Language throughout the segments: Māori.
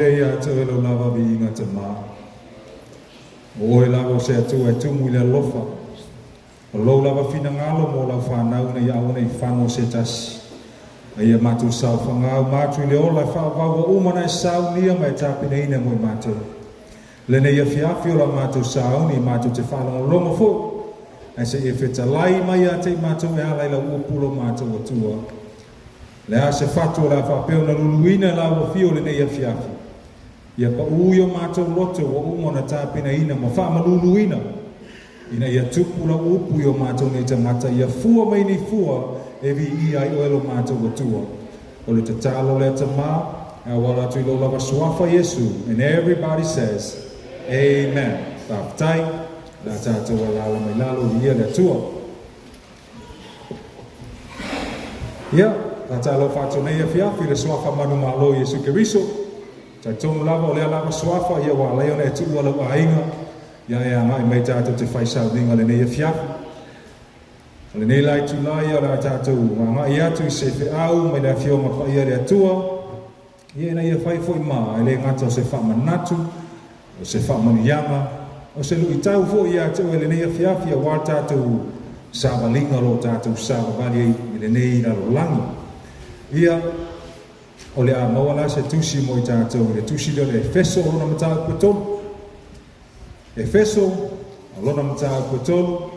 Ya te lo lava vi inga te ma. O e lava se atu e tumu i le lofa. O lo lava fina ngalo mo la whanau na ia ona i whanau se tasi. A ia matu sau whangau matu i le ola whawa umana e sau nia mai tapina ina mo i matu. Le ne ia fiafi o la matu sau ni matu te whanau longa fo. E se e wheta lai mai a te matu e ala i la uapulo matu o tua. Le a se fatu o la whapeo na luluina la uafio le ne ia fiafi. Ia pa uio mātou loto o umona tāpina ina ma whaamaluluina. Ina ia tupu la upu o mātou nei tangata. Ia fua mai ni fua e vi ia i oelo mātou o tua. O le te talo le te mā, a wala tu ilo lava suafa Yesu. And everybody says, Amen. Tāptai, la tātou alala mai lalo ia le tua. Ia, la talo whātou nei a fiafi le suafa manu malo Yesu Keriso. Tai tonu lava o lea lava swafa ia wa leo ne tu wala wa inga ia ia mai mai tātou te whai sau dinga le nei fiafu. Le nei lai tu lai o la tātou ma ia tu se fe au mai la fio ma ia le atua ia na ia whai foi ma ele ngata o se wha manatu o se wha manianga o se lui tau fo ia tu le nei fiafu ia wa tātou sawalinga lo tātou sawabali le nei la langi ia o le a mawana se tusi mo i tātou, le tusi le Efeso o lona matau kutolu. Efeso o lona matau kutolu.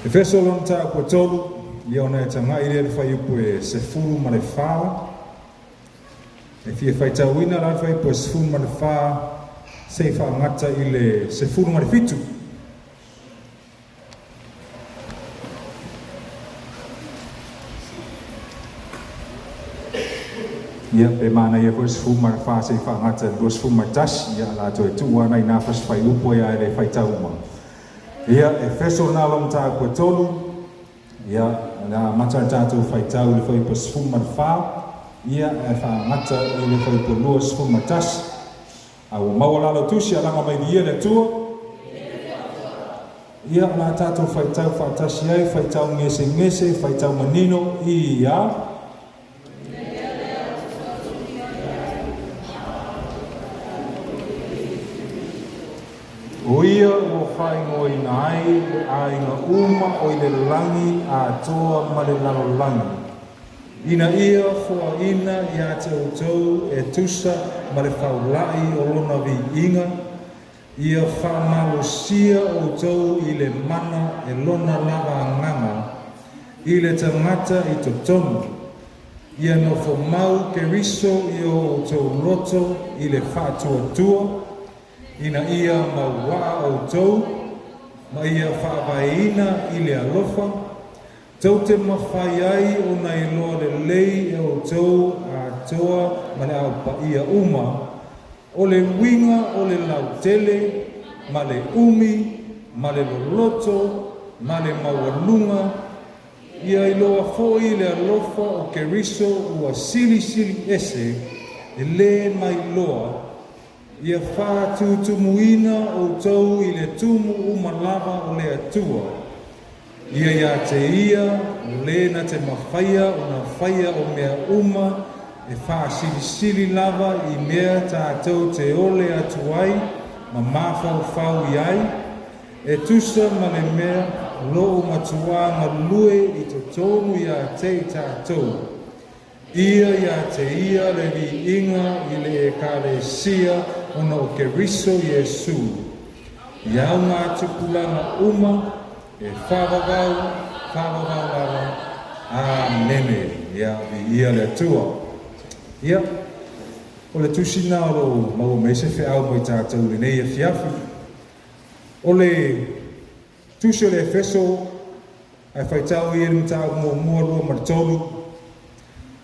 Efeso o lona matau kutolu. Ia ona e tanga i le whai upu e se furu ma le whā. E fia whai tauina la whai upu e se furu ma le whā. Se wha ngata i le se furu ma le fitu. Ia pe mana ia koe se furu ma le whā se wha ngata i le se furu ma le tasi. Ia la to e tua na i nāwhas whai upu e a le whai tauma. Ia e feso na long tā koe tolu. Ia na mata tātou whai tau le whai pa sfum ma whā. Ia e wha ngata i le whai pa lua sfum ma tas. A o mawalalo tusi a langa mai di ia le tua. Ia na tātou whai tau wha tasi ai, whai tau ngese ngese, whai tau manino i ia. O ia o whai ngoi nai a inga uma o i le langi a toa ma le lalo langi. Ina ia fua ina i a te outou e tusa ma le whaulai o lona vi inga. Ia whamalo sia outou i le mana e lona lava nganga. I le tangata i to tonu. Ia no fo mau ke riso i o outou loto i le whātua tua. Ina ia maua o tau, ma ia whaavaina i le alofa. Tau te mawhai ai o nei loa le lei e o tau a toa ma le au pa ia uma. O le winga o le lautele, ma le umi, ma le loloto, ma le mawalunga. Ia i loa foi le alofa o ke riso ua sili sili ese, e le mai loa. Ia wha tumuina o tau i le tumu umalava o le atua. Ia ia te ia, le na te mawhaia o na whaia o mea uma, e wha sili sili lava i mea tātou te ole atuai, ma mawhau whau i ai, e tusa ma le mea lo matua ma lue i to tonu ia te tātou. Ia te ia le vi inga i le e kare sia ona o ke riso Yesu. Iau ngā tupulanga uma e whawawau lava. Amene. Ia vi ia le tua. Ia. O le tusina o lo mau meise whi au mai tātou le nei e fiafi. O le tusi o le Efeso ai whaitau i elu tāu mua lua maritolu.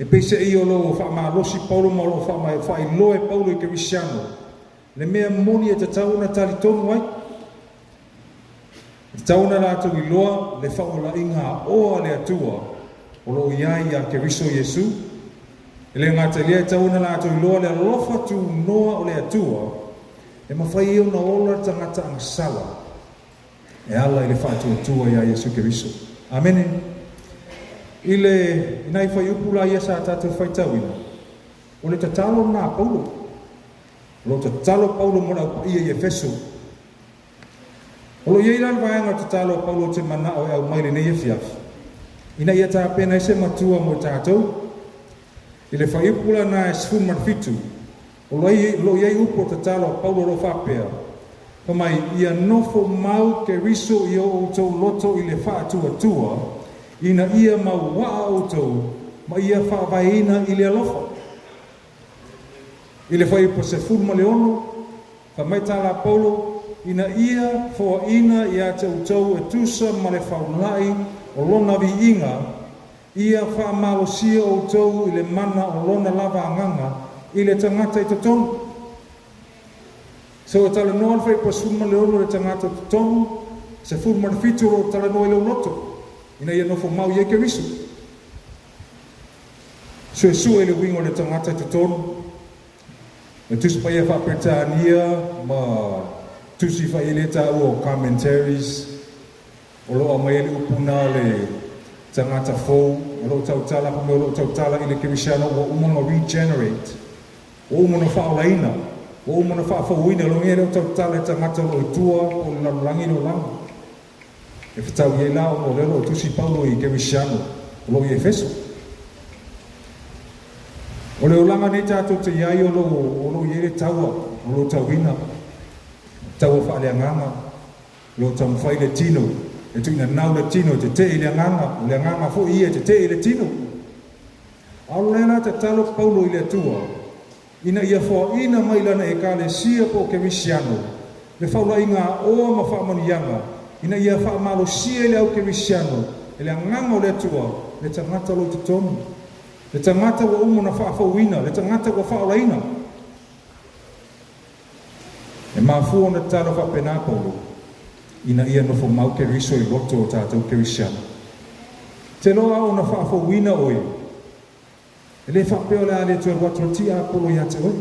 E peise i o lo wha losi Paulo ma lo wha i loe Paulo i Kerisiano. Le mea moni e te tauna tali tonu ai. Te tauna rātou i loa le whaola inga oa le atua. O lo iai a Keriso Yesu. Ele ngata lia tauna la to loa le lofa tu noa o le atua. E mawhai o na ola tangata ang sala. E ala ile whātu atua ia Yesu Keriso. Amen. Ile nai whai upula ia sa tātou whaitawina. O le tatalo nā Paulo. Lo tatalo Paulo mona upa ia i Efeso. O lo iei lan vaenga tatalo Paulo te mana o au maile nei e fiaf. Ina ia tā pena ise matua mo tātou. Ile whaipula na e sifun marfitu. O lo iei upo tatalo Paulo lo whapea. Kamai ia nofo mau ke riso i o tau loto i le whaatua tua. Ina ia mau waa o tau. Ma ia whaavaina i le alofa. Ile whaipo se fun ma leono. Kamai tala Paulo. Ina ia fo ina ia te utau e tusa ma le whaulai o lona vi inga. Ia wha malo sia o tau i le mana o lona lava anganga i le tangata i tatonu. So tala noa whai pa suma leono le tangata i tatonu, se furma le fituro tala noa i leo noto. Ina ia nofo mau ieke risu. So e sua i le wingo le tangata i tatonu. E tusi pa ia whapetania ma tusi whai i le tau o commentaries. O loa mai ele upuna le tangata fou, o lo tau tala, o lo tau tala i le kerisiano o umano regenerate, o umano whaolaina, o umano whaafauina, lo ngere o tau tala e tangata lo i tua, o le langi no langi. E whatau i e lao o lelo o tusi Paulo i kerisiano, o lo i Efeso. O le olanga nei tātou te iai o lo i ere taua, o lo tau ina, taua whaaleanganga, lo tau mwhai le tino, e tuina nau le tino te te i le anganga fo ia te te i le tino. Au lena te talo Paulo i le tua, ina ia fo ina mai lana e ka le sia po kerisiano, le faula inga oa ma whaamanianga, ina ia whaamalo sia i le au kerisiano, e le anganga o le tua, le tangata lo te tonu, le tangata wa umo na whaafauina, le tangata wa whaolaina. E mafua na talo whapena Paulo, ina ia nofo mau ke riso i loto o tātou kerisiano. Te loa o na whaafauina oi. E le whapeo le ale tua watro ti Apolo ia te oi.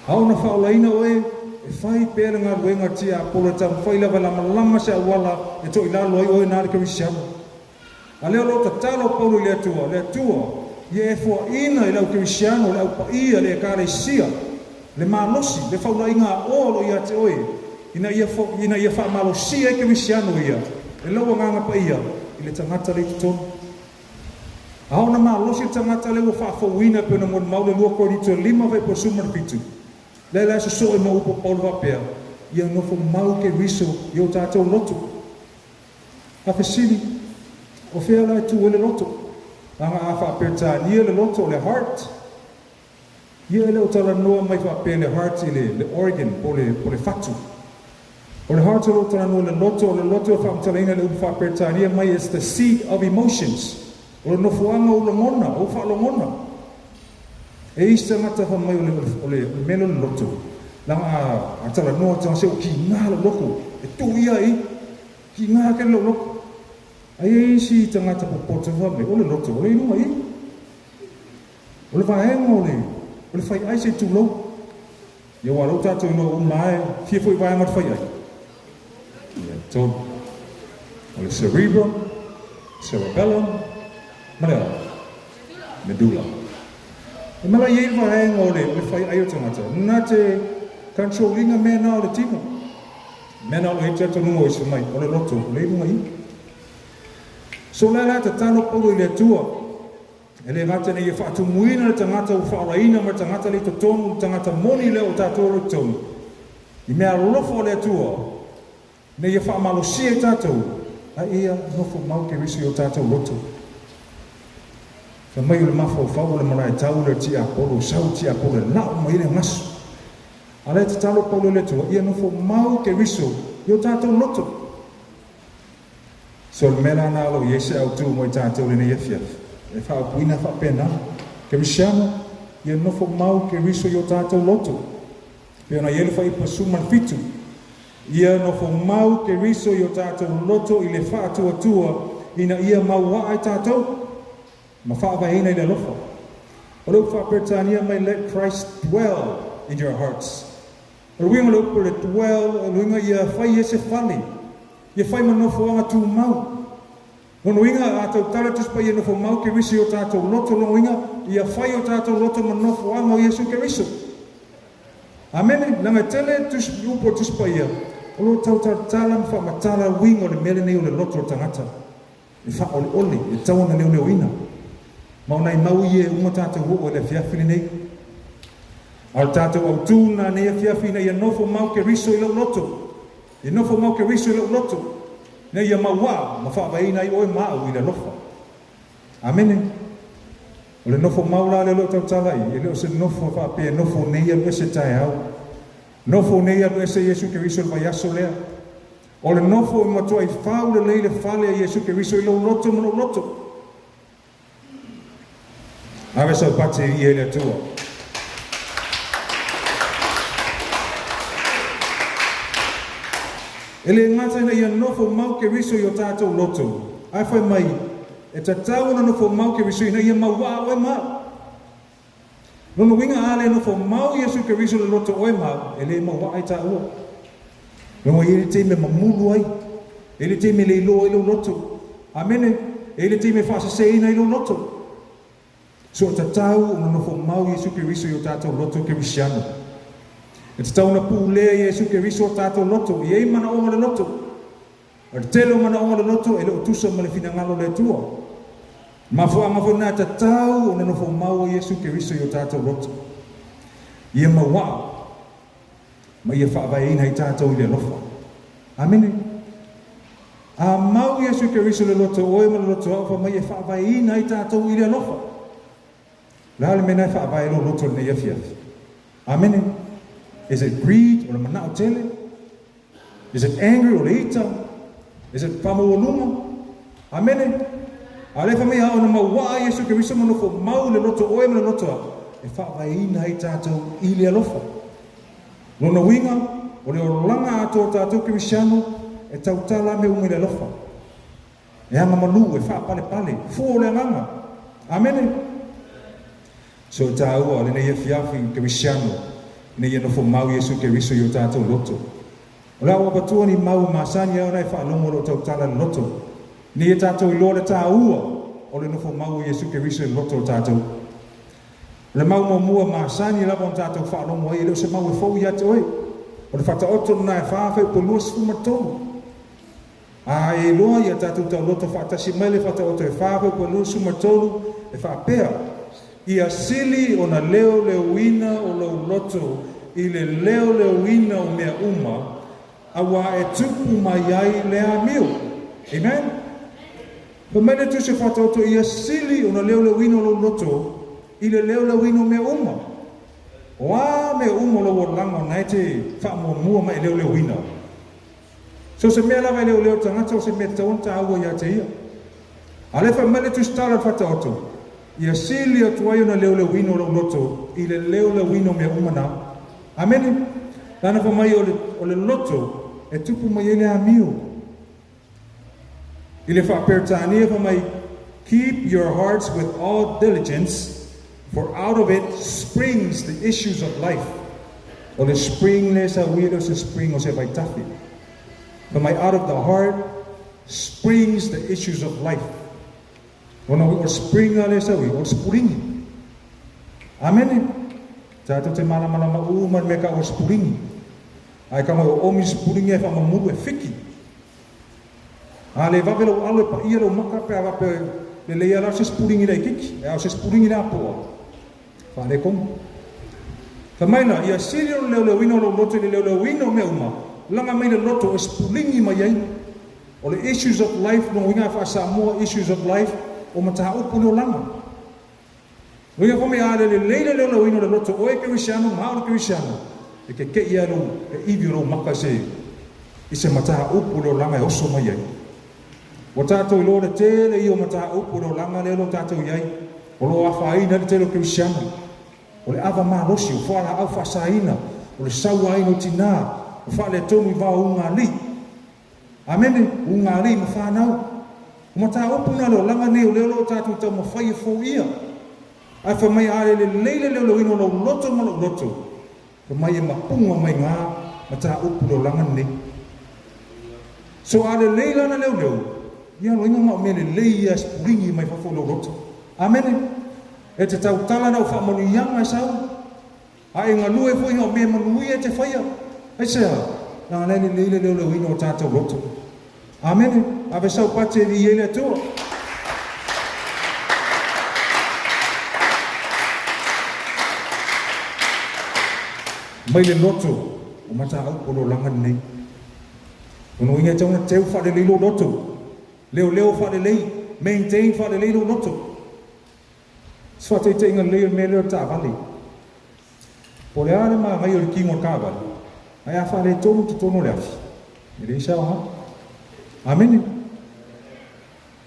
Au na whaolaina oi, e whai pēle ngā ruenga ti Apolo tam whailava lama se awala e to i lalo oi oi nāre kerisiano. A leo lo tatalo Paulo i le tua, ia e fua ina i lau kerisiano, le au pa ia le kāre sia, le mālosi, le whaulainga olo ia te oi. Ina ia whaamalo sia e kerisiano ia. E laua nganga pa ia. I le tangata le tutonu. Ao na maa losi tangata le ua whaafauina pe na mon maule lua korito 5 vai por sumar pitu. Lele aso so e mau upo Paulo wapea. Ia nofo mau ke riso i o tātou loto. Hawhesiri. O whea lai tu ele loto. Anga a whaapeta ni ele loto le heart. Ia ele o tala noa mai whaapea le heart i le organ po le fatu. O le heart o tala no le loto o whaamtalaina le upa whapertania mai is the seat of emotions. O le nofuanga o langona, o whaalongona. E ista ngata wha mai o le melo le loto. Langa a tala noa tala se o ki ngā le loko. E tu ia i, ki ngā ke le loko. Ai e isi tangata po pota whame, o le loto, o le inunga i. O le whaenga o le whai aise tu lo. Ia wala o tātou ino o mai, fia fwoi whaenga whai ai. So, o le cerebrum, cerebellum, medulla. E mala iei vaenga o le whai ai o tangata. Nā te controllinga mena o le tino. Mena o le tata nunga o isa mai, o le loto, o le inunga i. So la te talo Paulo i le tua. E le ngata nei e whaatumuina le tangata o whaaraina ma tangata le totonu, tangata moni le o tātou le tonu. I mea lofo le tua. Ne ia whaamalo sia e tātou, a ia nofo mau ke risi o tātou loto. Wha mai o le mawha o whau le marae tau le ti Apolo, sau ti Apolo, nao mai le ngasu. A le te talo Paulo le tua, ia nofo mau ke riso i o tātou loto. So le mena nalo i ese au tu mo i tātou le ne iafia. E wha puina wha pena. Ke risiano, ia nofo mau ke riso i o tātou loto. Pea na iele wha i pasuman fitu. Ia nofo mau ke riso i o tātou loto i le whaatua ina ia mau waa i tātou. Ma whaawahina i le lofa. O leo whapertania mai let Christ dwell in your hearts. O winga leo po le dwell, o winga ia whai ese whale. Ia whai manofo anga tu mau. Ono winga a tau tala tuspa ia nofo mau ke risi o tātou loto lo winga, ia whai o tātou loto manofo anga o Yesu ke riso. Amen. Nanga tele upo tuspa ia. O lo tau tala mwha matala winga o le mele nei o le loto o tangata. I wha ole ole, i tau na leo ina. Maunai mau ie unga tātou o le fiafini nei. Al tātou au tūna nei a fiafina ia nofo mau ke riso i lau loto. I nofo mau ke riso i lau loto. Nei ia maua, ma whaawaina i oe mau i le lofa. Amene. O le nofo maula le lo tau talai, e leo se nofo whaapea, nofo nei alu ese tae au. Nofo nei alu ese Yesu ke riso le vai aso lea. O le nofo i matua i whau le leile whale a Yesu ke riso i lo loto mano loto. Awe sau pate i ele atua. Ele ngata ina ia nofo mau ke riso i o tātou loto. Ai whai mai, e tatau na nofo mau ke riso ina ia maua oe mau. Nono winga ale nofo mau Yesu ke riso le loto oe mau, ele maua ai ta ua. Nono ele te me mamulu ai, ele te me leilo i lo loto. Amene, ele te me whasase ina i lo loto. So tatau na nofo mau Yesu ke riso i o tātou loto ke risiano. E te tauna pūlea Yesu ke riso tātou loto, i ei mana onga le loto. O te telo mana onga le loto, e le o tusa ma le fina ngalo le tua. Mafuanga fona te tau, o nana fo mau Yesu ke riso i o tātou loto. Ia maua, ma ia whaavaina i tātou i le lofa. Amene. A mau Yesu ke riso le loto, oe ma le loto au, ma ia whaavaina i tātou i le lofa. Lale mena i whaavai lo loto le ia fiafi. Amene. Is it greed or manao tele? Is it anger or ita? Is it pamoluma? Amen. Alefa me hao na maua Yesu ke riso manofo mau le loto oe le loto. E whaavaina i tātou i le alofa. Lona winga o le orolanga ato tātou kirisiano e tautala me unga le alofa. E anga malu e whaapale pale. Fuo le nganga. Amen. So tāua le nei e fiafi kirisiano. Nei ia nofo mau Yesu ke riso i o tātou loto. O la wapatua ni mau masani au rai whaalongo lo tau tala loto. Nei e tātou i loa le tā ua o le nofo mau Yesu ke riso i loto o tātou. Le mau mua masani lava o tātou whaalongo ai leo se mau e fau i ate oi. O le whata oto na e whaafai po lua sifuma tonu. A e loa i a tātou tau loto whaatasi mai le whata oto e whaafai po lua sifuma tonu e whaapea. Ia sili o na leo wina o lo loto i le leo wina o mea uma awa e tupu mai ai le amiu. Amen? Pamene tu se whatoto ia sili o na leo wina o lo loto i le leo wina o mea uma. Wa mea uma lo walango nai te whaamua mua mai leo wina. So se mea lawa leo tangata o se mea taonta awa ia te ia. Alefa mene tu stara whatoto. Ia sili o tuaio na leo wino lo loto, i le leo wino mea umana. Amen. Lana fa mai o le loto, e tupu mai ele amiu. I le whapertania fa mai, keep your hearts with all diligence, for out of it springs the issues of life. O le spring le sa wilo se spring o se vaitafi. Fa mai out of the heart springs the issues of life. Ona o springa le sawi, o spuringi. Amen. Tātou te malamala uma me ka o spuringi. Ai ka o omi spuringi e whamamuru e whiki. A le wawelo alo pa ia lo maka pe a wape le leia la se spuringi rei kiki. E au se spuringi na poa. Whare kong. Ka maina, ia sirio leo wino lo loto le leo wino me uma. Langa mai le loto o spuringi mai ai. O le issues of life, no winga wha Samoa issues of life. O mataha upu no langa. Winga kome ale le leile leo wino le loto oe kirisiano, maoro kirisiano. E ke ia lo, e iwi lo maka se, i se mataha upu leo langa e oso mai ai. O tātou i lo le tele i o mataha upu leo langa leo lo tātou iai. O lo awhaina le tele o kirisiano. O le awa maa losi, o whaala au whasaina. O le saua aino tina. O whaale tomu i wao unga li. Amene, unga li ma whanau. O mata opuna lo langa nei o leo lo tātou tau mawhai e fōu ia. Ai fa mai ale le leile le lo ino lo loto ma lo loto. Fa mai ma punga mai ngā ma ta upu lo langa nei. So ale leila na leo. Ia lo inga ma me le leia springi mai fa lo loto. Amen. E te tau tala na fa monu yanga sau. Ai nga lue fo inga me manu ia te faia. Ai se na le leile le lo ino tata loto. Amen. Ave sau pate di ele to. Mai le loto o mata au polo langa nei. Ono inga tau na teu fa le lilo loto. Leo fa le lei, maintain fa le lilo loto. Swa te inga leo me leo ta vale. Po le ale ma mai o le kingo ka vale. Ai a fa le tonu te tono le afi. Ele isa ha. Amen.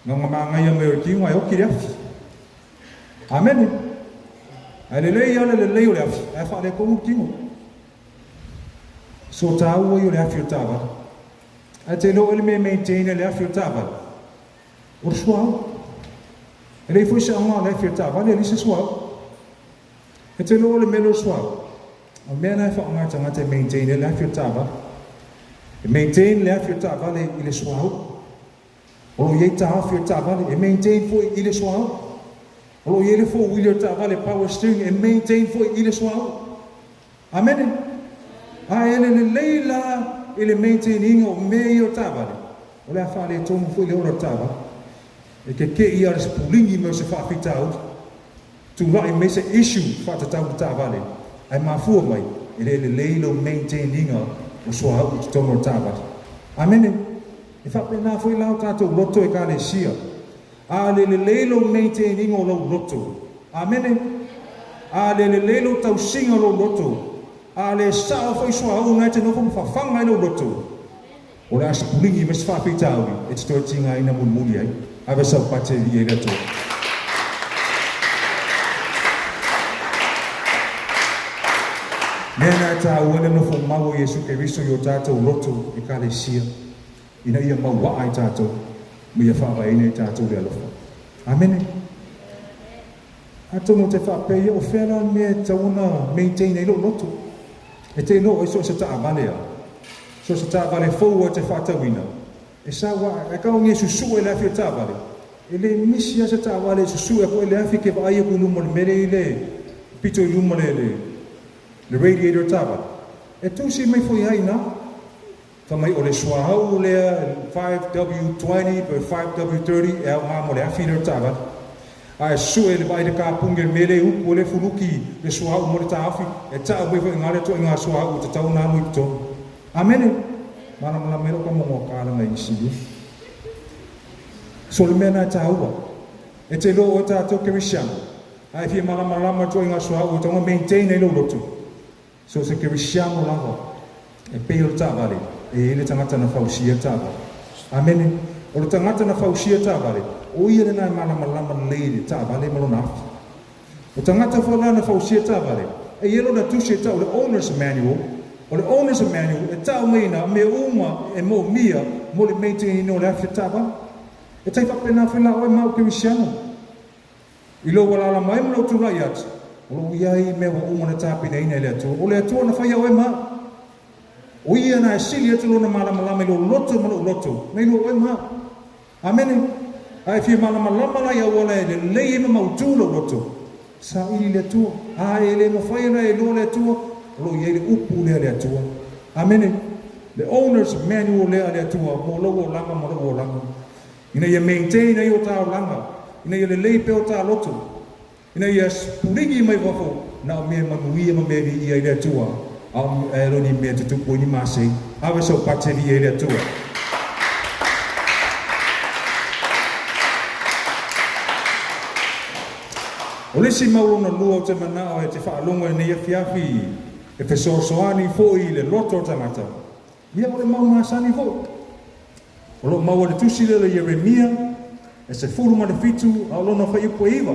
Nga ma ngai me o le kingo ai o ki le afi. Amen. Ai le lei ale le leo le afi. Ai fa le komu kingo. So ta ua i o le afi o ta vale. Ai te lo ele me maintain le afi o ta vale. O suau. E lei foi sama le afi o ta vale, ele se suau. E te lo ele melo suau. O mea nai wha ngata ngata maintain le afi o ta vale. E maintain le afi o ta vale i le suau. O lo iei ta afi o ta vale, e maintain foi i le suau. O lo iei le fo wili o ta vale power steering, e maintain foi i le suau. Amen. A ele le leila ele maintaining o mei o ta vale. O le a le tomu foi le ora ta vale. E ke i ar spulingi me se fa fitau. Tu vai me se issue fa ta ta vale. Ai ma fu mai ele le leilo maintaining o so ha o tomo ta vale. Amen. E fa pena foi la ta to loto e kale sia. A le leilo maintaining o lo loto. Amen. A le leilo tau singa lo loto. A le sao foi so ha una te no fa fanga lo loto. O le aspulingi me se fa fitau. E te tinga ina mulmuli ai. Ave sa pate i ele to. Nena ta wena no fo mawo Yesu ke riso yo tato loto e kale sia. Ina ia ma wa ai tato. Mi ia fa ba ina tato le alofa. Amen. Ato no te fa pe o fela me tauna maintain lo loto. E te no so se ta vale. So se ta vale fo te fa ta wina. E sa wa e ka ngi susu e la fi ta vale. Ele misia se ta vale susu e ko ele afi ke ba ai ku lu mo mere ile pito lu mo le radiator ta vale. E tu si mai foi ai na. Ka mai ole swa hau le 5W20 per 5W30 e ma mo le afi ta vale. Ai su ele ba ile ka punge mere u ko le fuluki le swa hau mo ta afi e ta we foi ngale to nga swa hau te tau na mo to. Amen. Mana mala mero ka mo ka la ngai si. So le mena ta ua. E te lo o ta to Christian. Ai fi mala mala to inga so o to maintain e lo lotu. So se Christian mo lava. E pe o ta vale. E ele tangata na fausia ta vale. Amen. O le tangata na fausia ta vale. O ia na mala mala le ta vale mo na. O tangata fo na fausia ta vale. E yelo na tu se ta o le owner's manual. O le owner's manual e tau meina me uma e mo mia mo le maintain no le afi tava. E tai whapena whina oe mau ke wisiano. I lo wala la mai mlo tu rai atu. O lo iai me wa uma na tāpina ina le atua. O le atua na whaia oe ma. O ia na e sili atu lo na malama lama lo loto ma lo loto. Me lo oe ma. Amene. Ai fia malama lama la ia wala e le lei ma mautu lo loto. Sa ili le atua. A e le ma whaia na e lo le atua. Lo iai le upu le atua. Amene. The owner's manual le atua. Mo lo o langa mo lo o langa. Ina ia maintain ai o tā langa. Ina ia le leipe o tā loto. Ina ia spurigi mai wafo. Na o mea manuia ma mea vi ia i le atua. Au e roni mea te tupu ni masei. Awe sau pate vi ia i le atua. O lesi maurona lua o te manao e te whaalonga ni ia fiafi. E pe soasoani fo i le loto tangata. Ia o le mauna sani fo. O lo maua le tusi le Yeremia, e se furu ma le fitu, au lona whai upo iwa.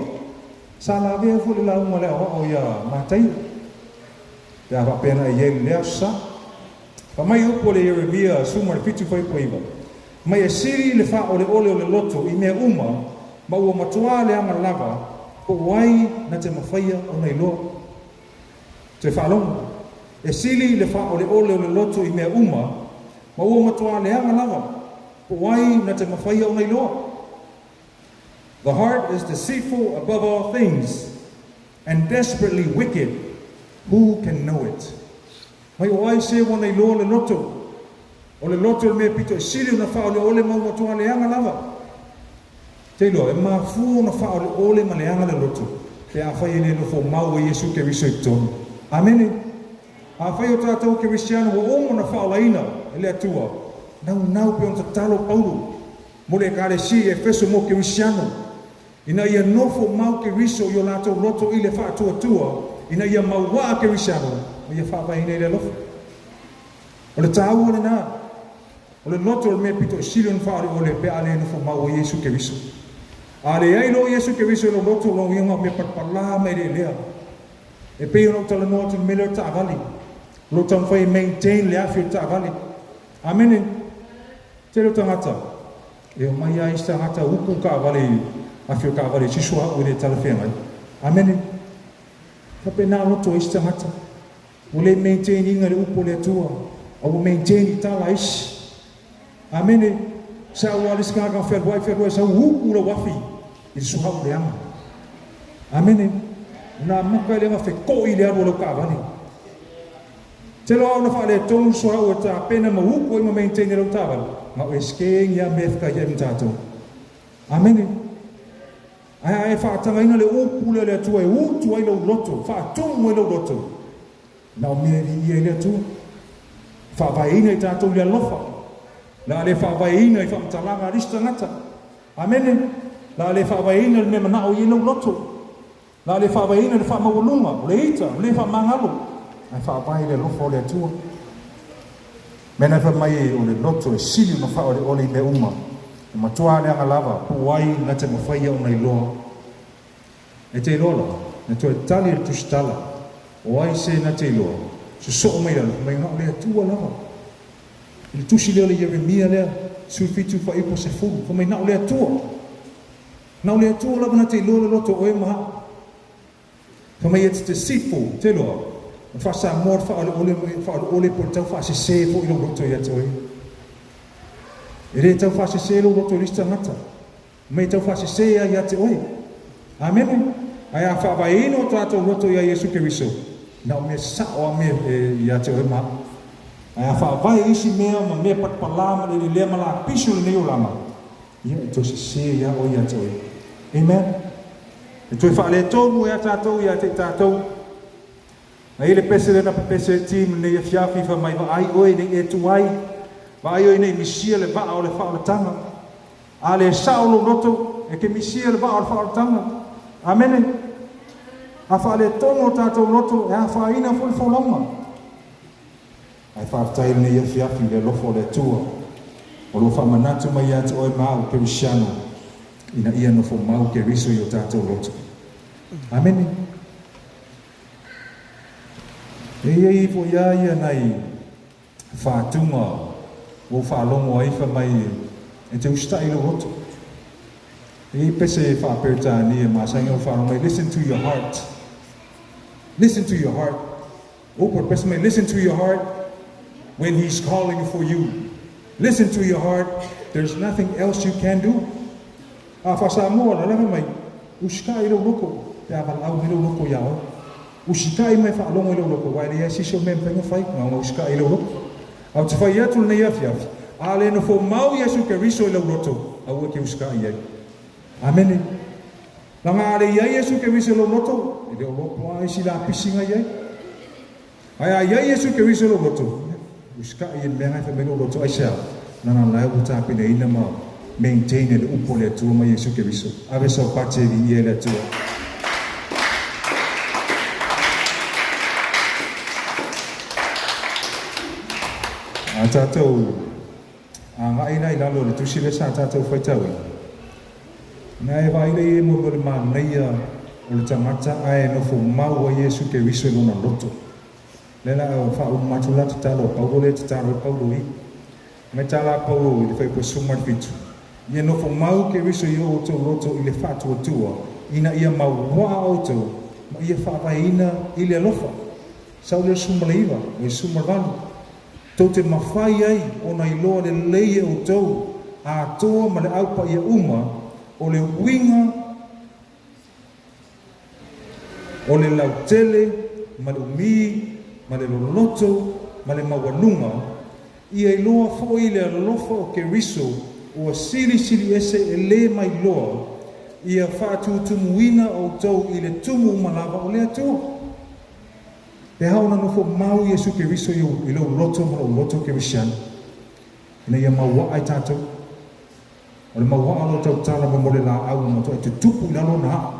Sa la vea fu le launga le awa o ia mātai. Te awa pena e iei lea sa. Pa mai upo le Yeremia, su ma le fitu whai upo iwa. Mai e siri le wha o le ole o le loto, i mea uma, ma ua matua le ama lava, po wai na te mawhaia o nei loa. Te whaalonga. E sili le wha ole ole le loto I mea uma, ma ua matua leanga lava. Po wai na te mawhaia o nei loa. The heart is deceitful above all things and desperately wicked. Who can know it? Mai o ai se wana I loa le loto. O le loto le mea pito e siri na wha ole ole mau matua leanga lava. Te loa, e maa fu na wha ole ole ma leanga le loto. Te a whai ele no fo mau e Yesu ke riso I tonu. Amene. A whai o tātou ke risiano wa omo na wha olaina e le atua. Nau pe on ta talo pauru. Mole kare si e feso mo ke risiano. Ina ia nofo mau ke riso I o lātou loto I le wha tua. Ina ia maua ke risiano. O ia wha ine le lofo. O le tāua le nā. O le loto le mea pito e sirion whaare o le pea le nofo mau o Yesu ke riso. A le ai lo Yesu ke riso lo loto lo inga me patpala me le lea. E pe ono tala noa tu mele ta avali. Lo tam fai maintain le afi ta avali. Amene. Te lo tangata. E o mai ai sta hata uku ka avali. Afi ka avali sisua o le tala whengai. Amene. Ka pe nā loto ista hata. O le maintain inga le upo le tua. O maintain I tala isi. Amene. Sa wale skaka wherwai sa uku la wafi. I suha o le ama. Amene. Na maka le ngafe ko I le aro lo ka avali. Te loa ona wha le tonu soa o ta pena ma uko I ma maintain lo tāwali. Ma o e skeng ia mefka ia mtatou. Amene. Ai whaatanga inga le upu le atua e utu ai lo loto. Whaatumu ai lo loto. Na o mea I le atua. Whaavaina I tātou le alofa. La le whaavaina I whaamtalanga rista ngata. Amene. La le whaavaina le me manao I lo loto. La le whaavaina le whaamawalunga. Le ita. Le whaamangalo. Ai whaavai le lofa o le atua. Mena mai o le loto e sili na wha o le uma. E matua le anga lava. Puai na te mawhaia o nei loa. E te lola. Na to e tali le tusitala. O ai se na te loa. So o mai lalo. Mai ngau le atua lava. Le tusi leo le Yeremia lea. Sulfitu wha ipo se fulu. Ko mai ngau le atua. Ngau le atua lava na te loa le loto o e maha. Ko mai it's deceitful. Te loa. Fa sa mor fa ole por tau fa se fo I lo roto ia toi. E re tau fa se lo roto lista ngata. Mai tau fa se ia te oi. Amen. Ai a fa vai no trato roto ia Yesu ke riso. Na me sa o me ia te oi ma. Ai a fa vai isi mea ma me pat palama le mala pisu le o lama. Ia to se ia o ia te oi. Amen. E toi fa le tonu ia tatou ia te tatou. Ai le pese le na pese team ne ia fiafi fa mai va ai oi ne e tuai. Va ai oi ne misia le va o le fa o le tanga. A le saulo roto e ke misia le va o le fa o le tanga. Amene. A fa le tono tatou roto e a fa ina fo le folonga. Ai fa tai ne ia fiafi le lofo le tua. O lo fa manatu mai ia te oi mau ke risiano. Ina ia no fo mau ke riso i o tatou roto. Amene. E iei fo ia nai whātunga o whālongo ai mai e te ustai lo roto. E pese whāperta ni e māsainga o whālongo. Listen to your heart. Listen to your heart. O por pese mai, listen to your heart when He's calling for you. Listen to your heart. There's nothing else you can do. A whasamoa na mai, uskai lo loko. Te awalau lo loko iao. Usikai mai whaalongo I lo loko. Wai lea siso me mpenga whai. Ngā usikai I lo loko. Au te whai atu nei afiafi. A le no fo mau Yesu ke riso I lo roto. Au ke usikai ai. Amene. La ngā le iai Yesu ke riso I lo roto. E le o loko ai si la pisinga iai. Ai iai Yesu ke riso I lo roto. Usikai I mea ngai whamene o roto ai sea. Nana lai o tāpine ina ma maintain le upo le atua mai Yesu ke riso. Ave sa o pate vi I le atua. A tātou a ngai nai lalo le tusi le sa tātou whaitaui. Nā e vai le e mo le māneia o le tangata ai no fo mau a Yesu ke riso I lona loto. Le la o wha umatu la te talo paulo le te talo paulo I. Me tala paulo I le whai po sumar fitu. Ia no fo mau ke riso I o tō loto I le whatua tua ina ia maua o tau, ma ia whaavaina i le alofa. Sau le sumaleiva, o i sumarvalu. Tau te mawhai ai, o na iloa le leie o tau, a toa ma le aupa ia uma, o le winga, o le lautele, ma le umi, ma le loloto, ma le mawalunga, ia iloa fo i le alofa o ke riso, o sili ese e le mai loa, ia whaatutumuina o tau i le tumu malava o le atua. Te haona nofo mau Yesu ke riso i lo loto ma lo loto ke risiana. Ina ia maua ai tātou. O le maua alo tau tala ma mole la au ma toa te tupu i lalo na.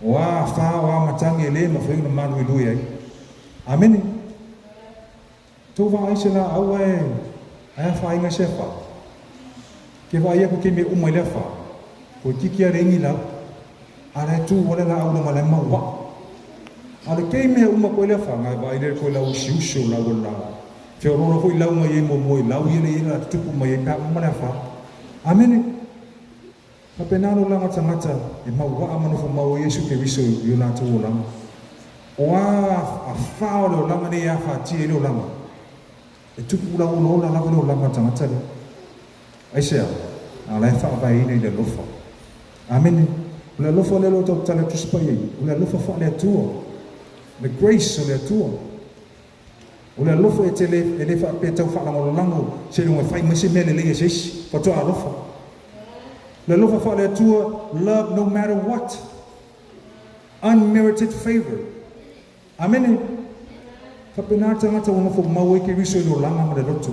O a wha o a matangi e le ma whainga manu i lui ai. Amene. Tau wa aise la au e aia wha inga se wha. Ke wa ia ko ke me umai le wha. Ko kiki a rengi lau. Ara e tu wale la au na ma le maua. Ale kei mea uma koe lea whanga, wa ere koe lau siusio lau o lau. Whio roro hoi lau mai e mo moi, lau ere ira tupu mai e pia umana wha. Amene. Ka penaro langa tangata, e mau waa manofo mau Yesu ke riso i o nātu o langa. O a whao leo langa ne a whātia i leo langa. E tupu lau o lola lau leo langa tangata le. Aisea, a lai wha vai ine i le lofa. Amene. Ule lofa lelo tau tala tuspai ei. Ule lofa wha lea tua. The grace o le atua. O le alofa e te le wha pe tau wha lango lango, se runga whai mese mele le e seisi, whatua alofa. Le alofa wha le atua, love no matter what. Unmerited favor. Amene. Whapenata ngata wana fo mau eke riso i lo langa ma le roto.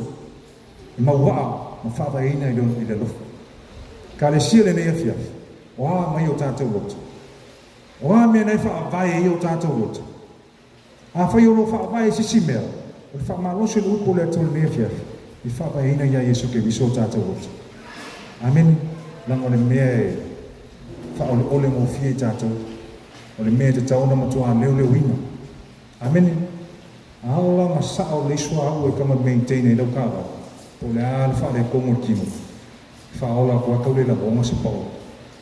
I mau waa, ma whawa eina i le alofa. Ka le sia le nea fiaf. Oa mai o tātou roto. Oa mea nei wha vai e o tātou roto. A whai oro wha vai sisi mea. O le wha maloso le upo le atole nea fiaf. I wha vai ina ia Yesu ke viso tātou roto. Amen. Langa le mea e wha ole mo fie tātou. O le mea te taona matua leo leo ina. Amen. A aola ma sao le isua au e kama maintain e lau kawa. Po le ala wha le kongo kino. Wha aola kua kaule la bonga se pao.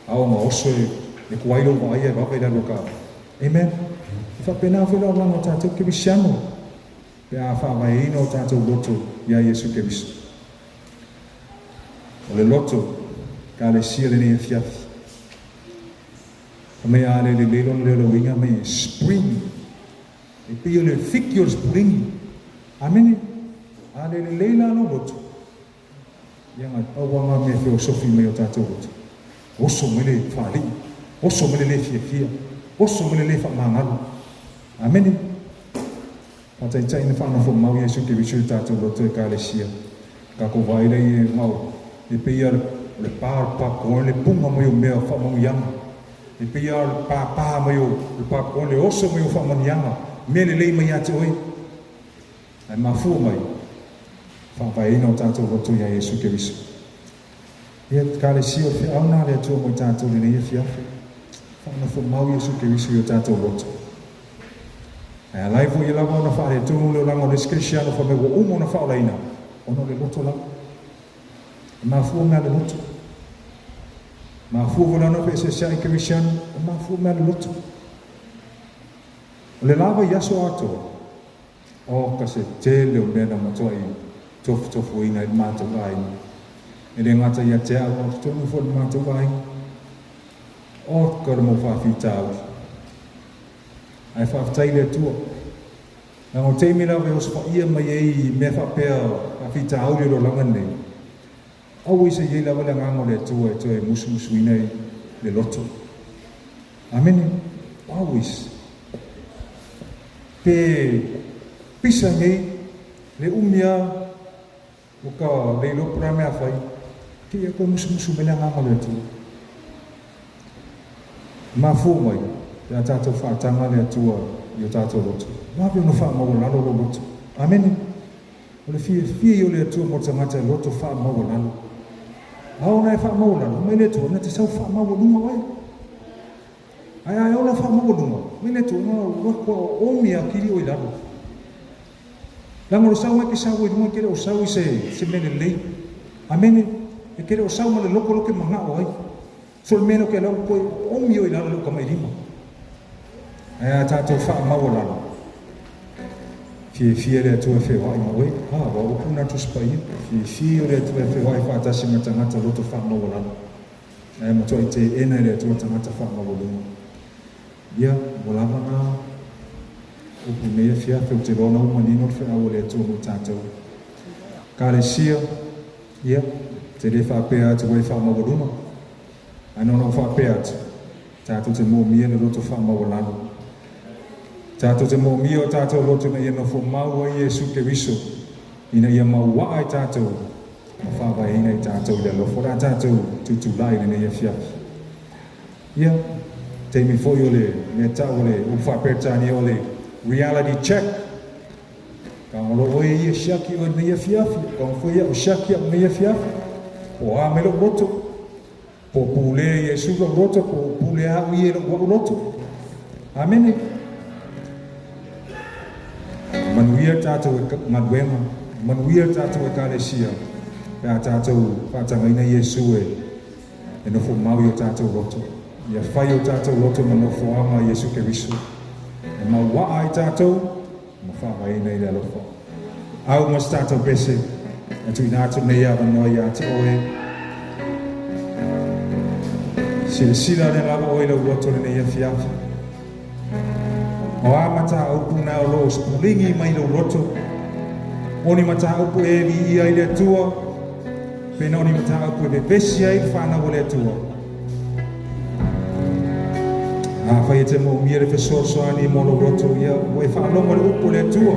Ao ma oso e kuailo wa aia e wapai la loka. Amen. Fa pena fe la langa tātou ke bisiano. Pe a wha mai ino tātou loto ia Yesu ke biso. O le loto, ka le sia le ne fiafi. Ka mea ale le lelon le winga me spring. E pio le fiki o le spring. Amen. Ale le leila no loto. Ianga awanga me filosofi me o tātou loto. Oso mele whali, oso mele le fia, oso mele le whamangalo. Amene. Patai tai na whanafo mau Yesu ke visu tātou roto e ka le sia. Ka ko vaile i e mau. E pia le pār pakon le punga mai o mea whamau ianga. E pia le pā mai o le pakon le oso mai o whamau ianga. Mea le lei mai ate oi. Ai mafua mai. Whawai ina o tātou roto ia Yesu ke visu. Ia ka le sio fi auna le atua mo tātou le nei fiafi. Whanafo mau Yesu ke visu i o tātou roto. Ai alai fo i lava ona whaare tunu leo langa o le skrisiano wha me wa umo na whaola ina. Ono le loto langa. Mafua mea le loto. Mafua volana pe se sai krisiano. Mafua mea le loto. O le lava yaso ato. O ka se te leo mea na matua i tofu ina i mātou aina. E le ngata ia te au, o tonu fo le mātou vai. O kara mo whawhita au. Ai whawhitai le tua. Nā o teimi lawe o spa ia mai ei me whapea whawhita au le ro langa nei. Au isa iei lawa le ngango le tua e tua e musu ina i le loto. Amene. Au isa. Pe pisa nei le umia o ka le lopura mea whai. Ke ia koe musu mele ngama le atua. Mafu mai, ia tātou whaatanga le atua i o tātou roto. Mawe ono wha maua lalo lo roto. Amene. O le fie i o le atua mo tangata e roto wha maua lalo. Ao nai wha maua lalo, mai le atua, na te sau wha maua lunga wai. Ai ola wha maua lunga. Mai le atua, na wakua o omi a kiri o i lalo. Lango lo sau ake sau i lunga kere o sau i se mene lei. Amene. E kere o sau ma le loko loke mga o ai. Sul meno ke lo ko o mio ila lo ka mai lima. Ai tātou wha mawalana. Fie le tua fe wai mawe. Wa upuna tu spai. Fie le tua fe wai fa tasi matangata loto wha mawalana. Ai matoi te ena le tua tangata wha mawalana. Ia, walama upu mea fia fe te rona umanino fe awo le tua mo tātou. Kare sia, ia, te le wha pēa te wai wha mawaluna. Anono wha pēa te. Tātou te mō mia le loto wha mawalana. Tātou te mō mia o tātou loto na ia no fo mau ai Yesu ke wiso. Ina ia mau wa ai tātou. Ma whawai ina i tātou le lofo rā tātou tutu lai le ia fiafi. Ia, te mi foi o le, me tau le, uwha pertani o le reality check. Ka ngolo oe ia shaki o na ia fiafi. Ka ngolo ia o shaki o na ia fiafi. O a me lo roto. Po pule Yesu lo roto, po pule a ui lo roto. Amene. Manuia tātou e manuema, manuia tātou e kālesia, pēr tātou whātangaina Yesu e nofo mau o tātou roto. Ia whai o tātou roto ma nofo ama Yesu ke riso. E mau waa ai tātou, ma whawaina i le alofo. Au mas tātou bese, e tui nātou nei awa noi a te oe. Sila le lava oe la roto le nei a fiafi. O a mata upu na o lo spulingi mai lo roto. Oni mata upu e li ia i le tua. Pena oni mata upu e besi ai whana o le tua. A whai te mo mire fe soani mo lo roto ia. O e whanonga le upu le tua.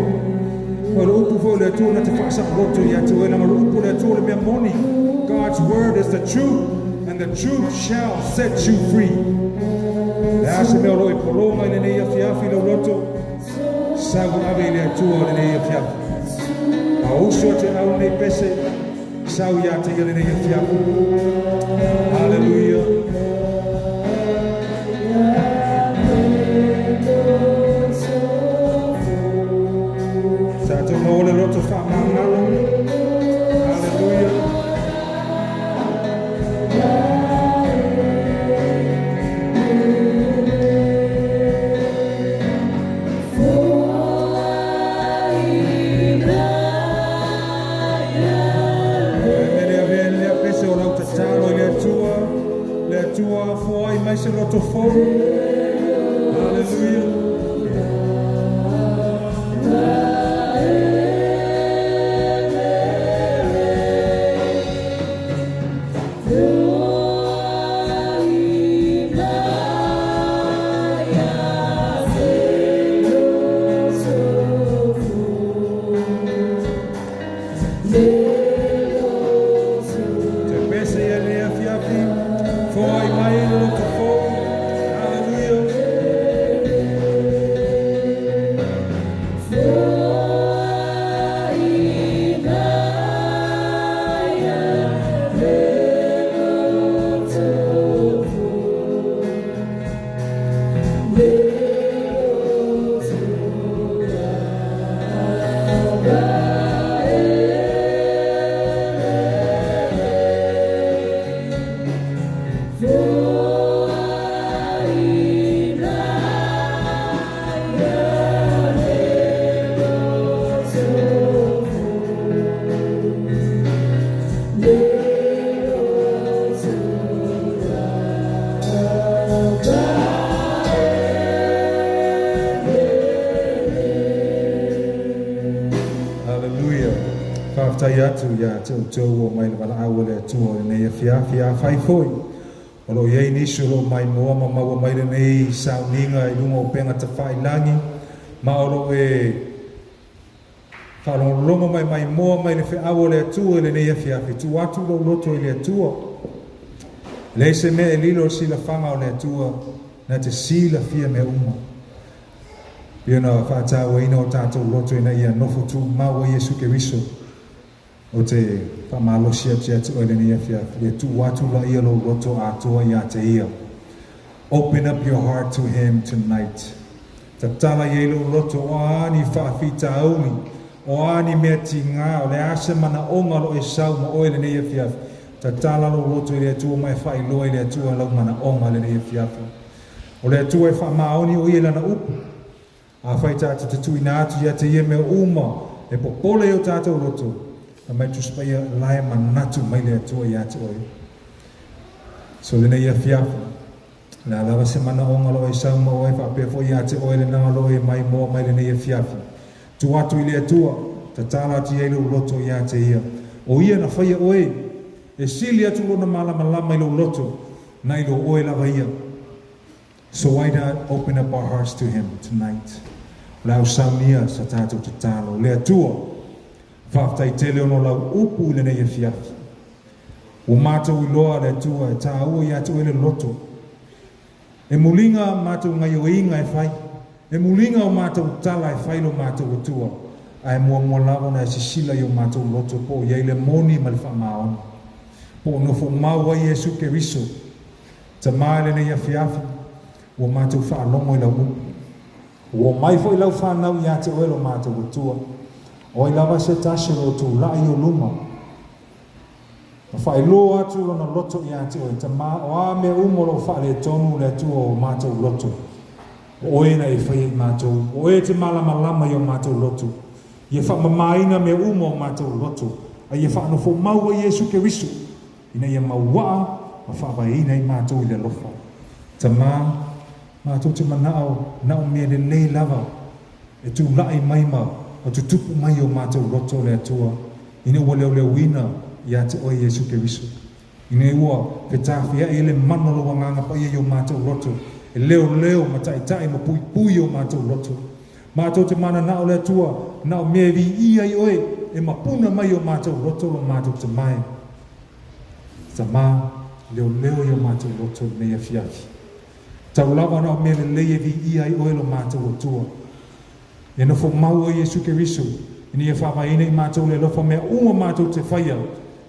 O le upu fo le tua na te whasa roto ia tua. Na lo upu le tua le mea moni. God's word is the truth. And the truth shall set you free. Le ase mea lo e polonga i le nei a fiafi lo roto. Sagu ave i le atua le nei a fiafi. A uso te au nei pese. Sau ia te i le nei a fiafi. Hallelujah. Tato mo le roto whamangalo. Hallelujah. Tua foi mais roto fogo. Aleluia. Atu ya tau mai le wala au le tua nei fia fai foi o lo ye ni sulo mai mo ma mai le nei sauninga i lungo penga te fai langi ma o lo e fa lo longo mai mo mai le au le tua le nei fia tu atu lo loto le tua le se me lilo si la fanga o le tua na te si la fia me uma Piena fa ta we no tato loto na ia no futu ma wo Yesu ke riso o te whamalosia tia tu o leni afia, le tu watu la ia lo roto a toa ia te ia. Open up your heart to him tonight. Ta tala ye lo roto o ani whawhita auli, o ani mea ti ngā, o le ase mana onga lo e sau ma o leni afia. ta tala lo loto le tu mai fai lo le tu lo mana onga le ne fiafu o le tu e fa maoni o ile na up a fai ta te tu ina tu ya te me uma e popole o tata o loto a mai tu spaya lai manatu mai le tu ya te oi so le ne fiafu la lava semana onga lo e sa mo e fa pe fo ya te oi le na lo e mai mo mai le ne fiafu tu atu ile tua ta tala ti ele o loto ya te ia o ia na fai oi e sili atu lona malama i lo loto na i lo oe lava ia. So why not open up our hearts to him tonight? Lau saunia sa tātou te tālo. Lea tua, whaftai tele ono lau upu i le nei e fiafi. O mātou i loa lea tua e tā ua i atu ele loto. E mulinga mātou ngai o inga e whai. E mulinga o mātou tala e whai lo mātou o tua. Ai mua lava na e sisila i o mātou loto po. Iei le moni ma le whamaona. Po no fo maua Yesu ke riso ta mai le ia fiafi o mātou whaalongo i lau upu o mai fo i lau whanau i ate oelo mātou tua o i lava se tase o tu lai o luma o whaelo atu lona loto i ate oe ta mai o a me umoro whaale tonu le tua o mātou loto o e na i whai mātou o e te malama i o mātou loto i e whamamaina me umo o mātou loto a i e whaano fo maua Yesu ke riso ina ia maua ma whawaina i mātou i le lofa. Ta mātou te manao nao mea le lei lava e tu lai mai ma o tu tupu mai o mātou roto le atua ina ua leo leo wina i ate oi Yesu ke riso. Ina ua ke tāwhia e le manolo wanganga pa ia i o mātou roto e leo ma tai ma pui o mātou roto. Mātou te mana nao le atua nao mea vi ia i oe e mapuna mai o mātou roto lo mātou te mai. Sama leo yo mātou roto mea fiafi. Tau lava nao mea le leie vi ia i oe lo mātou o tua. E no fo mau o Yesu ke riso. Ini e whawaina i mātou le lofa mea uma mātou te whaia.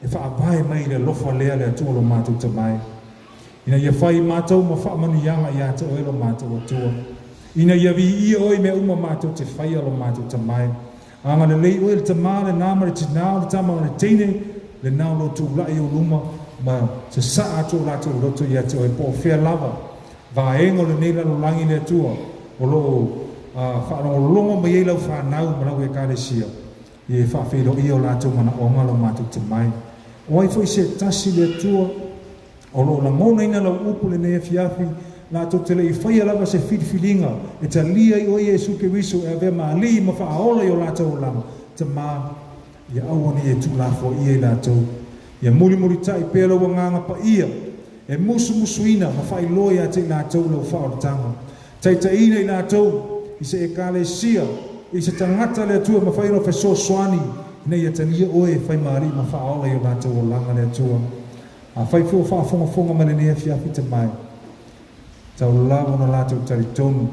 E whaavae mai le lofa lea le atua lo mātou te mai. Ina ia whai mātou ma whaamanu yanga i ate oe lo mātou o tua. Ina ia vi ia oe mea uma mātou te whaia lo mātou te mai. Anga le lei oe le tamā le nāmare te nāo le tama le teine le nāo lo tu lai o luma ma se sa atu lato roto ia te o po fea lava va engo le nei lo langi le tua o lo fa no longo me ia fa nau ma lau e kalesia e fa fe lo io lato mana o malo matu te mai o ai foi se tasi le tua o lo la mona ina lo upu le nei fiafi lato te le fai lava se filinga e ta lia i o Yesu ke riso e ave ma li ma fa ola io lato o lama te ma ia awani e tu la fo ia lato ia muri tai pelo wanganga pa ia e musuina ma fai loia te na tau lo fa o tanga tai ina i na tau i se ekalesia i se tangata le tua ma fai lo fa so swani nei ia tania oe fai mari ma fa ola i na tau langa le tua a fai fu fa fonga ma le ne fia fita mai tau lava na lato taritonu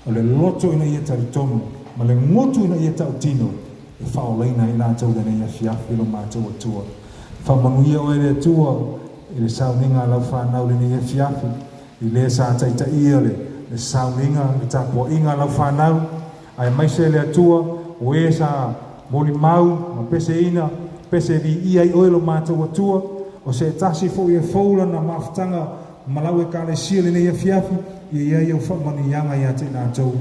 o le loto ina ia taritonu ma le ngotu ina ia tau tino e fa ola ina i na tau le ne fia filo ma tau tua whamanuia o ele tua i le sauninga lau whanau le ni e fiafi i le sa taita ia le sauninga i tapua inga lau whanau ai maise le atua o e sa moli mau ma pese ina pese vi ia i oelo mātou atua o se tasi fo i e foula na maftanga malau e kale sia le ni e fiafi i ia i au whamanianga i ate nātou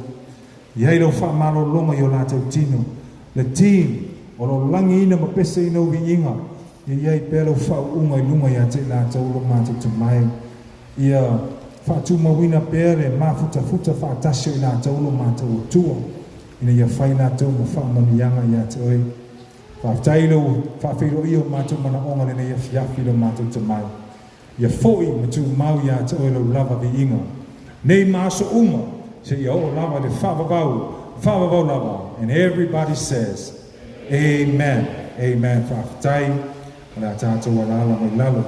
i ai lau whamalo longa i o lātou tino le team o lo langi ina ma pese ina uvi inga ia i pelo whau unga i lunga i ate la taulo mātou te mai. Ia whatu mawina pere mafuta whaatasio i la taulo mātou o tua. Ina ia whai la tau ma whaamanianga i ate oi. Whaaftailo whaafiro i o mātou mana onga lena ia fiafi lo mātou te mai. Ia foi ma tu mau i ate oi lo lava vi inga. Nei māso uma se ia o lava le whaavavau lava. And everybody says, Amen. Amen. Whaaftai. Ala tātou alala mai lalo.